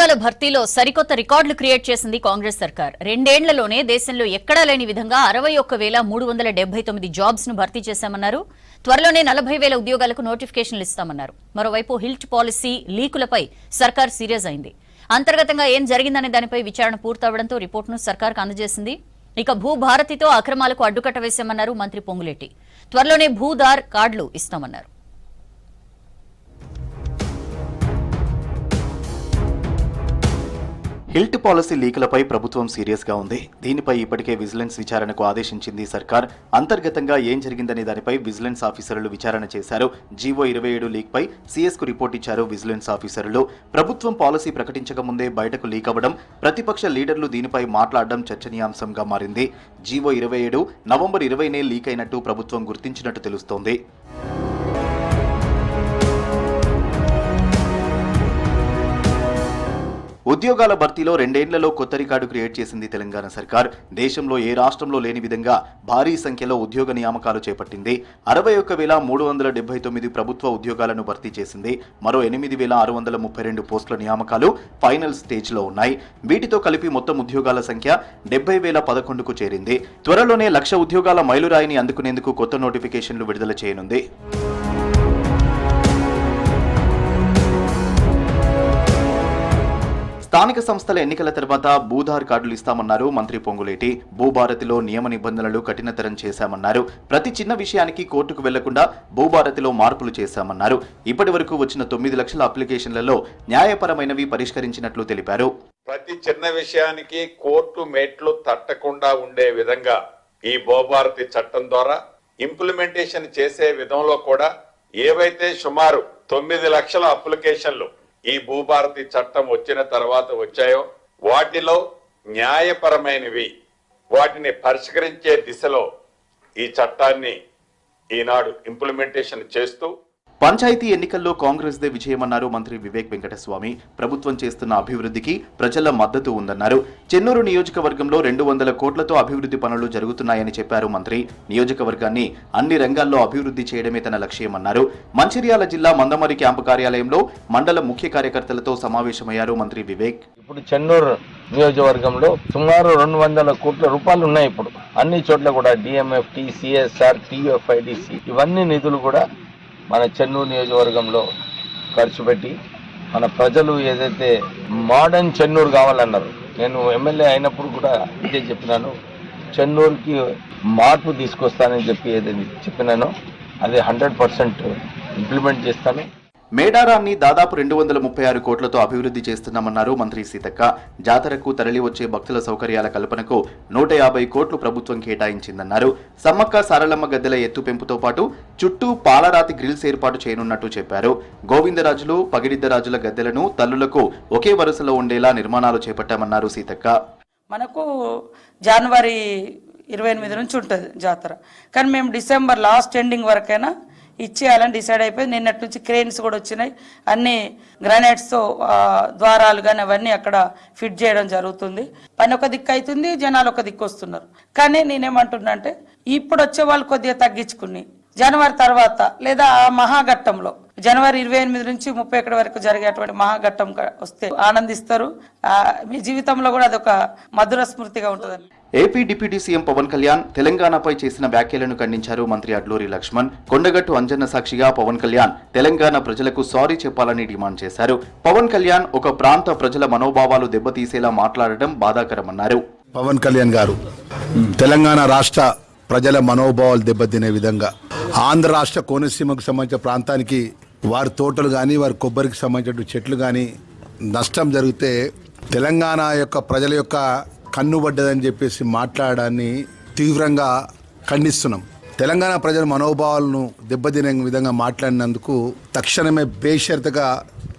ఉద్యోగాల భర్తీలో సరికొత్త రికార్డులు క్రియేట్ చేసింది కాంగ్రెస్ సర్కార్. 2 ఏళ్లలోనే దేశంలో ఎక్కడా లేని విధంగా 61,379 జాబ్స్ ను భర్తీ చేశామన్నారు. త్వరలోనే 40,000 ఉద్యోగాలకు నోటిఫికేషన్లు ఇస్తామన్నారు. మరోవైపు హిల్ట్ పాలసీ లీకులపై సర్కార్ సీరియస్ అయింది. అంతర్గతంగా ఏం జరిగిందనే దానిపై విచారణ పూర్తవడంతో రిపోర్టును సర్కార్కు అందజేసింది. ఇక భూభారతితో అక్రమాలకు అడ్డుకట్ట వేశామన్నారు మంత్రి పొంగులేటి. త్వరలోనే భూదార్ కార్డులు ఇస్తామన్నారు. హిల్ట్ పాలసీ లీకులపై ప్రభుత్వం సీరియస్ గా ఉంది. దీనిపై ఇప్పటికే విజిలెన్స్ విచారణకు ఆదేశించింది సర్కార్. అంతర్గతంగా ఏం జరిగిందనే దానిపై విజిలెన్స్ ఆఫీసర్లు విచారణ చేశారు. జీవో 27 లీక్ పై సీఎస్ కు రిపోర్ట్ ఇచ్చారు విజిలెన్స్ ఆఫీసర్లు. ప్రభుత్వం పాలసీ ప్రకటించక ముందే బయటకు లీక్ అవ్వడం, ప్రతిపక్ష లీడర్లు దీనిపై మాట్లాడడం చర్చనీయాంశంగా మారింది. జీవో 27 నవంబర్ 20నే లీక్ అయినట్టు ప్రభుత్వం గుర్తించినట్టు తెలుస్తోంది. ఉద్యోగాల భర్తీలో 2 ఏళ్లలో కొత్త రికార్డు క్రియేట్ చేసింది తెలంగాణ సర్కార్. దేశంలో ఏ రాష్ట్రంలో లేని విధంగా భారీ సంఖ్యలో ఉద్యోగ నియామకాలు చేపట్టింది. 61,379 ప్రభుత్వ ఉద్యోగాలను భర్తీ చేసింది. మరో 8,632 పోస్టుల నియామకాలు ఫైనల్ స్టేజ్లో ఉన్నాయి. వీటితో కలిపి మొత్తం ఉద్యోగాల సంఖ్య 70,011కు చేరింది. త్వరలోనే 1,00,000 ఉద్యోగాల మైలురాయిని అందుకునేందుకు కొత్త నోటిఫికేషన్లు విడుదల చేయనుంది. స్థానిక సంస్థల ఎన్నికల తర్వాత భూధార్ కార్డులు ఇస్తామన్నారు మంత్రి పొంగులేటి. భూభారతిలో నియమ నిబంధనలు కఠినతరం చేశామన్నారు. ప్రతి చిన్న విషయానికి కోర్టుకు వెళ్లకుండా భూభారతిలో మార్పులు చేశామన్నారు. ఇప్పటి వరకు వచ్చిన 9 లక్షల అప్లికేషన్లలో న్యాయపరమైనవి పరిష్కరించినట్లు తెలిపారు. ప్రతి చిన్న విషయానికి కోర్టు మెట్లు తట్టకుండా ఉండే విధంగా ఈ భూభారతి చట్టం ద్వారా ఇంప్లిమెంటేషన్ చేసే విధంలో కూడా ఏవైతే సుమారు 9 లక్షల అప్లికేషన్లు ఈ భూభారతి చట్టం వచ్చిన తర్వాత వచ్చాయో వాటిలో న్యాయపరమైనవి వాటిని పరిష్కరించే దిశలో ఈ చట్టాన్ని ఈనాడు ఇంప్లిమెంటేషన్ చేస్తూ పంచాయతీ ఎన్నికల్లో కాంగ్రెస్దే విజయమన్నారు మంత్రి వివేక్ వెంకటస్వామి. ప్రభుత్వం చేస్తున్న అభివృద్ధికి ప్రజల మద్దతు ఉందన్నారు. చెన్నూరు నియోజకవర్గంలో 200 కోట్లతో అభివృద్ధి పనులు జరుగుతున్నాయని చెప్పారు మంత్రి. నియోజకవర్గాన్ని అన్ని రంగాల్లో అభివృద్ధి చేయడమే తన లక్ష్యమన్నారు. మంచిర్యాల జిల్లా మందమరి క్యాంపు కార్యాలయంలో మండల ముఖ్య కార్యకర్తలతో సమావేశమయ్యారు మంత్రి వివేక్. ఇప్పుడు చెన్నూరు నియోజకవర్గంలో సుమారు 200 కోట్ల రూపాయలు ఉన్నాయి. ఇప్పుడు అన్ని చోట్ల కూడా డిఎంఎఫ్టి, సిఎస్ఆర్, టిఎఫ్ఐడిసి ఇవన్నీ నిధులు కూడా మన చెన్నూరు నియోజకవర్గంలో ఖర్చు పెట్టి మన ప్రజలు ఏదైతే మోడర్న్ చెన్నూరు కావాలన్నారు. నేను ఎమ్మెల్యే అయినప్పుడు కూడా ఇదే చెప్పినాను, చెన్నూరుకి మార్పు తీసుకొస్తానని చెప్పి ఏదైతే చెప్పినానో అది 100% ఇంప్లిమెంట్ చేస్తాను. మేడారాన్ని దాదాపు 236 కోట్లతో అభివృద్ధి చేస్తున్నామన్నారు మంత్రి సీతక్క. జాతరకు తరలి వచ్చే భక్తుల సౌకర్యాల కల్పనకు 150 కోట్లు ప్రభుత్వం కేటాయించిందన్నారు. సమ్మక్క సారలమ్మ గద్దెల ఎత్తు పెంపుతో పాటు చుట్టూ పాలరాతి గ్రిల్స్ ఏర్పాటు చేయనున్నట్టు చెప్పారు. గోవిందరాజులు, పగిడిద్దరాజుల గద్దెలను తల్లులకు ఒకే వరుసలో ఉండేలా నిర్మాణాలు చేపట్టామన్నారు సీతక్క. మనకు జనవరి 28 నుంచి ఉంటుంది జాతర, కానీ మేము డిసెంబర్ లాస్ట్ ఎండింగ్ వరకైనా ఇచ్చేయాలని డిసైడ్ అయిపోయి నిన్నటి నుంచి క్రేన్స్ కూడా వచ్చినాయి. అన్ని గ్రానైట్స్తో ద్వారాలు కానీ అవన్నీ అక్కడ ఫిట్ చేయడం జరుగుతుంది. పని ఒక దిక్కు అవుతుంది, జనాలు ఒక దిక్కు వస్తున్నారు. కానీ నేనేమంటున్నా అంటే ఇప్పుడు వచ్చే వాళ్ళు కొద్దిగా తగ్గించుకుని జనవరి తర్వాత లేదా ఆ మహాఘట్టంలో జనవరి 28 నుంచి 31 వరకు జరిగేటువంటి మహాఘట్టం వస్తే ఆనందిస్తారు. మీ జీవితంలో కూడా అదొక మధుర స్మృతిగా ఉంటుందని. AP deputy CM Pawan Kalyan తెలంగాణపై చేసిన వ్యాఖ్యలను ఖండించారు మంత్రి అడ్లూరి లక్ష్మణ్. కొండగట్టు అంజన్న సాక్షిగా పవన్ కళ్యాణ్ తెలంగాణ ప్రజలకు సారీ చెప్పాలని డిమాండ్ చేశారు. పవన్ కళ్యాణ్ ఒక ప్రాంత ప్రజల మనోభావాలు దెబ్బతీసేలా మాట్లాడడం బాధాకరమన్నారు. పవన్ కళ్యాణ్ గారు తెలంగాణ రాష్ట్ర ప్రజల మనోభావాలు దెబ్బతినే విధంగా ఆంధ్ర రాష్ట్ర కోనసీమకు సంబంధించిన ప్రాంతానికి వారి తోటలు కానీ వారి కొబ్బరికి సంబంధించిన చెట్లు కానీ నష్టం జరిగితే తెలంగాణ యొక్క ప్రజల యొక్క కన్నుబడ్డదని చెప్పేసి మాట్లాడడాన్ని తీవ్రంగా ఖండిస్తున్నాం. తెలంగాణ ప్రజల మనోభావాలను దెబ్బతినే విధంగా మాట్లాడినందుకు తక్షణమే బేషరతుగా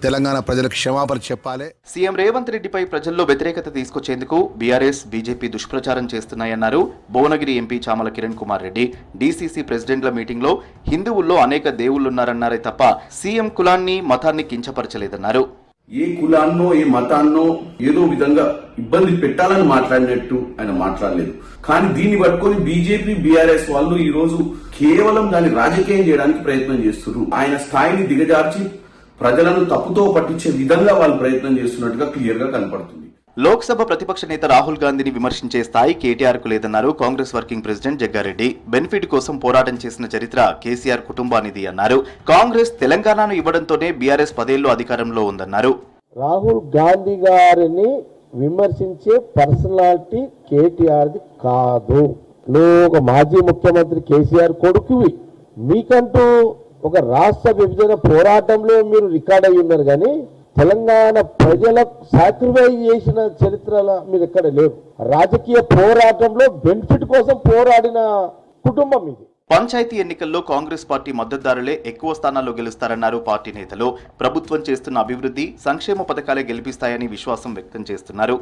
తెలంగాణ ప్రజలకు క్షమాపణ చెప్పాలి. సీఎం రేవంత్ రెడ్డిపై ప్రజల్లో వ్యతిరేకత తీసుకొచ్చేందుకు బీఆర్ఎస్, బీజేపీ దుష్ప్రచారం చేస్తున్నాయన్నారు భువనగిరి ఎంపీ చామల కిరణ్ కుమార్ రెడ్డి. డీసీసీ ప్రెసిడెంట్ల మీటింగ్లో హిందువుల్లో అనేక దేవుళ్లున్నారన్నారే తప్ప సీఎం కులాన్ని, మతాన్ని కించపరచలేదన్నారు. ఏ కులాన్నో ఏ మతాన్నో ఏదో విధంగా ఇబ్బంది పెట్టాలని మాట్లాడినట్టు ఆయన మాట్లాడలేదు. కానీ దీన్ని పట్టుకొని బీజేపీ, బీఆర్ఎస్ వాళ్ళు ఈ రోజు కేవలం దాన్ని రాజకీయం చేయడానికి ప్రయత్నం చేస్తున్నారు. ఆయన స్థాయిని దిగజార్చి ప్రజలను తప్పుతో పట్టించే విధంగా వాళ్ళు ప్రయత్నం చేస్తున్నట్టుగా క్లియర్ గా కనపడుతుంది. లోక్సభ ప్రతిపక్ష నేత రాహుల్ గాంధీని విమర్శించే స్థాయి కేటీఆర్ కు లేదన్నారు Congress working president Jaggareddy. Benefit కోసం పోరాటం చేసిన చరిత్ర కేసీఆర్ కుటుంబానిది అన్నారు. కాంగ్రెస్ తెలంగాణను ఇవ్వడంతోనే బీఆర్ఎస్ 10 ఏళ్లు అధికారంలో ఉందన్నారు. రాహుల్ గాంధీ గారిని విమర్శించే పర్సనాలిటీ కేటీఆర్ది కాదు. నువ్వు ఒక మాజీ ముఖ్యమంత్రి కేసీఆర్ కొడుకువి. మీకంటూ ఒక రాష్ట్ర విభజన పోరాటంలో మీరు రికార్డ్ అయి ఉన్నారు, కానీ తెలంగాణ ప్రజలకు సాక్రిఫైస్ చేసిన చరిత్రలో మీరు ఎక్కడ లేరు. రాజకీయ పోరాటంలో బెనిఫిట్ కోసం పోరాడిన కుటుంబం ఇది. పంచాయతీ ఎన్నికల్లో కాంగ్రెస్ పార్టీ మద్దతుదారులే ఎక్కువ స్థానాల్లో గెలుస్తారన్నారు పార్టీ నేతలు. ప్రభుత్వం చేస్తున్న అభివృద్ధి, సంక్షేమ పథకాలే గెలిపిస్తాయని విశ్వాసం వ్యక్తం చేస్తున్నారు.